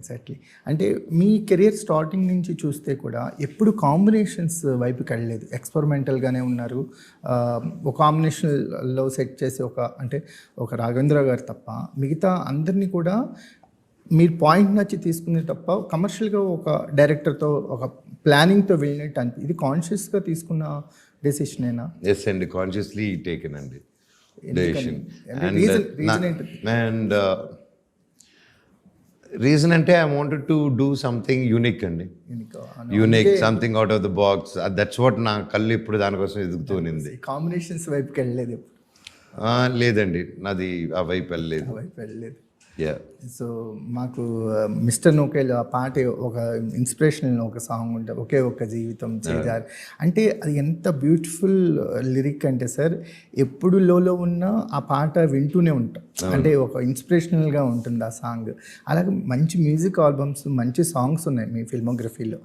Exactly. అంటే మీ career starting నుంచి చూస్తే కూడా ఎప్పుడు కాంబినేషన్స్ వైపుకి వెళ్ళలేదు, ఎక్స్పెరిమెంటల్గానే ఉన్నారు. ఒక కాంబినేషన్లో సెట్ చేసి ఒక రాఘవేంద్ర గారు తప్ప మిగతా అందరినీ కూడా మీరు పాయింట్ నచ్చి తీసుకునే తప్ప కమర్షియల్గా ఒక డైరెక్టర్తో ఒక ప్లానింగ్తో వెళ్ళినట్టు ఇది కాన్షియస్గా తీసుకున్న డెసిషనేనా? ఎస్ అండి, కాన్షియస్లీ టేకెన్ అండి డెసిషన్. అండ్ రీజన్ అంటే I wanted to do something unique అండి, unique something out of the box. That's what నా కళ్ళు ఇప్పుడు దానికోసం ఎదుగుతూ ఉన్నింది. కాంబినేషన్స్ వైపుకి వెళ్ళలేదు లేదండి, నాది ఆ వైపు వెళ్ళలేదు. సో మాకు మిస్టర్ నోకేల్ ఆ పాట ఒక ఇన్స్పిరేషనల్ ఒక సాంగ్ ఉంటుంది, ఒకే ఒక్క జీవితం చేజారు. అంటే అది ఎంత బ్యూటిఫుల్ లిరిక్ అంటే సార్, ఎప్పుడు లోలో ఉన్నా ఆ పాట వింటూనే ఉంటాం. అంటే ఒక ఇన్స్పిరేషనల్గా ఉంటుంది ఆ సాంగ్. అలాగే మంచి మ్యూజిక్ ఆల్బమ్స్, మంచి సాంగ్స్ ఉన్నాయి మీ ఫిల్మోగ్రఫీలో.